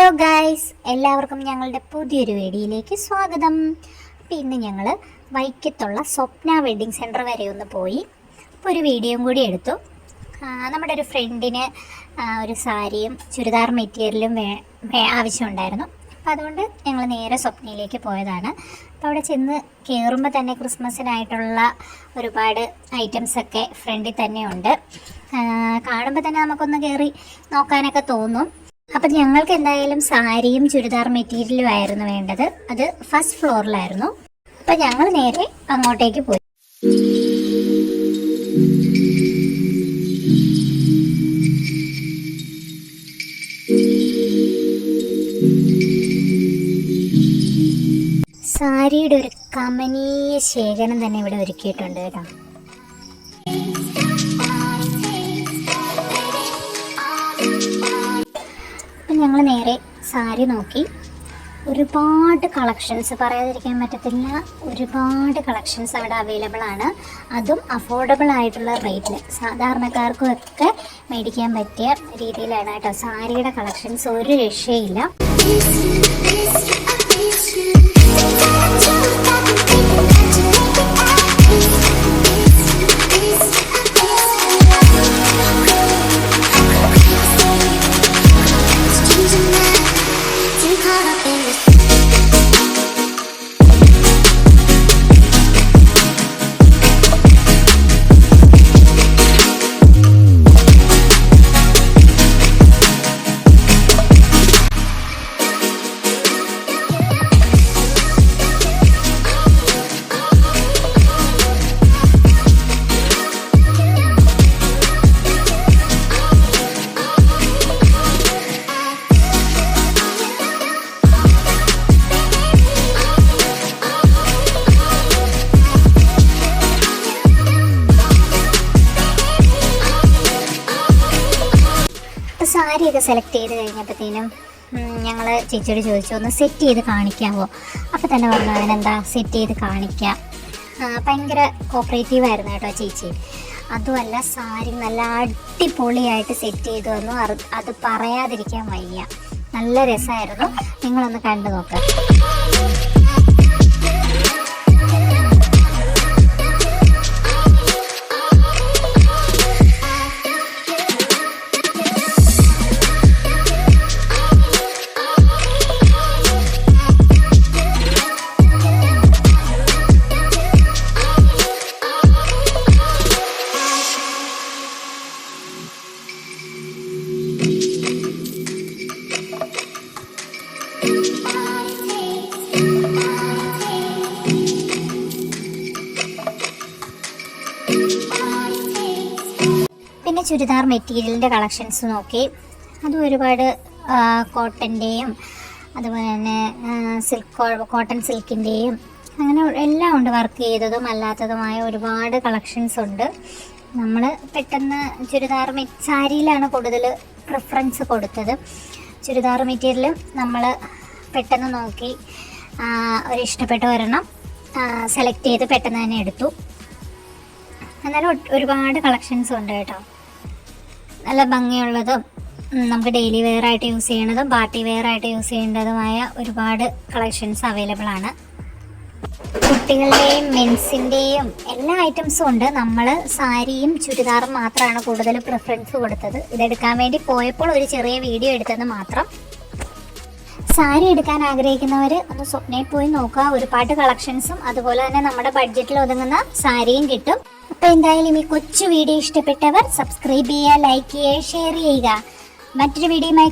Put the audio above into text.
Hello guys, എല്ലാവർക്കും ഞങ്ങളുടെ പുതിയൊരു വീഡിയോയിലേക്ക് സ്വാഗതം. അപ്പോൾ ഇന്ന് ഞങ്ങൾ വൈക്കത്തുള്ള സ്വപ്ന വെഡ്ഡിങ് സെൻറ്റർ വരെ ഒന്ന് പോയി അപ്പോൾ ഒരു വീഡിയോയും കൂടി എടുത്തു. നമ്മുടെ ഒരു ഫ്രണ്ടിന് ഒരു സാരിയും ചുരിദാർ മെറ്റീരിയലും ആവശ്യമുണ്ടായിരുന്നു. അപ്പോൾ അതുകൊണ്ട് ഞങ്ങൾ നേരെ സ്വപ്നയിലേക്ക് പോയതാണ്. അപ്പോൾ അവിടെ ചെന്ന് കയറുമ്പോൾ തന്നെ ക്രിസ്മസിനായിട്ടുള്ള ഒരുപാട് ഐറ്റംസൊക്കെ ഫ്രണ്ടിൽ തന്നെ ഉണ്ട്. കാണുമ്പോൾ തന്നെ നമുക്കൊന്ന് കയറി നോക്കാനൊക്കെ തോന്നും. അപ്പം ഞങ്ങൾക്ക് എന്തായാലും സാരിയും ചുരിദാർ മെറ്റീരിയലും ആയിരുന്നു വേണ്ടത്. അത് ഫസ്റ്റ് ഫ്ലോറിലായിരുന്നു. അപ്പം ഞങ്ങൾ നേരെ അങ്ങോട്ടേക്ക് പോയി. സാരിയുടെ ഒരു കമനീയ ശേഖരം തന്നെ ഇവിടെ ഒരുക്കിയിട്ടുണ്ട് കേട്ടോ. ഞങ്ങൾ നേരെ സാരി നോക്കി. ഒരുപാട് കളക്ഷൻസ്, പറയാതിരിക്കാൻ പറ്റത്തില്ല, ഒരുപാട് കളക്ഷൻസ് അവിടെ അവൈലബിൾ ആണ്. അതും അഫോർഡബിൾ ആയിട്ടുള്ള റേറ്റിൽ സാധാരണക്കാർക്കും ഒക്കെ മേടിക്കാൻ പറ്റിയ രീതിയിലാണ് കേട്ടോ. സാരിയുടെ കളക്ഷൻസ് ഒരു രക്ഷയില്ല. സാരിയൊക്കെ സെലക്ട് ചെയ്ത് കഴിഞ്ഞപ്പോഴത്തേനും ഞങ്ങൾ ചേച്ചിയോട് ചോദിച്ചു, ഒന്ന് സെറ്റ് ചെയ്ത് കാണിക്കാമോ? അപ്പോൾ തന്നെ പറഞ്ഞു അതിനെന്താ, സെറ്റ് ചെയ്ത് കാണിക്കാം. ഭയങ്കര കോപ്പറേറ്റീവ് ആയിരുന്നു കേട്ടോ ചേച്ചി. അതുമല്ല, സാരി നല്ല അടിപൊളിയായിട്ട് സെറ്റ് ചെയ്തു തന്നു. അത് പറയാതിരിക്കാൻ വയ്യ. നല്ല രസമായിരുന്നു. നിങ്ങളൊന്ന് കണ്ടു നോക്കാം. പിന്നെ ചുരിദാർ മെറ്റീരിയലിൻ്റെ കളക്ഷൻസ് നോക്കി. അതും ഒരുപാട് കോട്ടൻ്റെയും അതുപോലെ തന്നെ കോട്ടൺ സിൽക്കിൻ്റെയും അങ്ങനെ എല്ലാം ഉണ്ട്. വർക്ക് ചെയ്തതും അല്ലാത്തതുമായ ഒരുപാട് കളക്ഷൻസ് ഉണ്ട്. നമ്മൾ പെട്ടെന്ന് ചുരിദാർ സാരിയിലാണ് കൂടുതൽ പ്രിഫറൻസ് കൊടുത്തത്. ചുരിദാർ മെറ്റീരിയൽ നമ്മൾ പെട്ടെന്ന് നോക്കി ഒരു ഇഷ്ടപ്പെട്ട ഒരെണ്ണം സെലക്ട് ചെയ്ത് പെട്ടെന്ന് തന്നെ എടുത്തു. എന്നാലും ഒരുപാട് കളക്ഷൻസ് ഉണ്ട് കേട്ടോ. നല്ല ഭംഗിയുള്ളതും നമുക്ക് ഡെയിലി വെയർ ആയിട്ട് യൂസ് ചെയ്യണതും പാർട്ടി വെയർ ആയിട്ട് യൂസ് ചെയ്യേണ്ടതുമായ ഒരുപാട് കളക്ഷൻസ് അവൈലബിൾ ആണ്. കുട്ടികളുടെയും മെൻസിൻ്റെയും എല്ലാ ഐറ്റംസും ഉണ്ട്. നമ്മൾ സാരിയും ചുരിദാറും മാത്രമാണ് കൂടുതൽ പ്രിഫറൻസ് കൊടുത്തത്. ഇതെടുക്കാൻ വേണ്ടി പോയപ്പോൾ ഒരു ചെറിയ വീഡിയോ എടുത്തത് മാത്രം. സാരി എടുക്കാൻ ആഗ്രഹിക്കുന്നവർ ഒന്ന് സ്വപ്നയിൽ പോയി നോക്കുക. ഒരുപാട് കളക്ഷൻസും അതുപോലെ തന്നെ നമ്മുടെ ബഡ്ജറ്റിൽ ഒതുങ്ങുന്ന സാരിയും കിട്ടും. അപ്പോൾ എന്തായാലും ഈ കൊച്ചു വീഡിയോ ഇഷ്ടപ്പെട്ടവർ സബ്സ്ക്രൈബ് ചെയ്യുക, ലൈക്ക് ചെയ്യുക, ഷെയർ ചെയ്യുക. മറ്റൊരു വീഡിയോയുമായി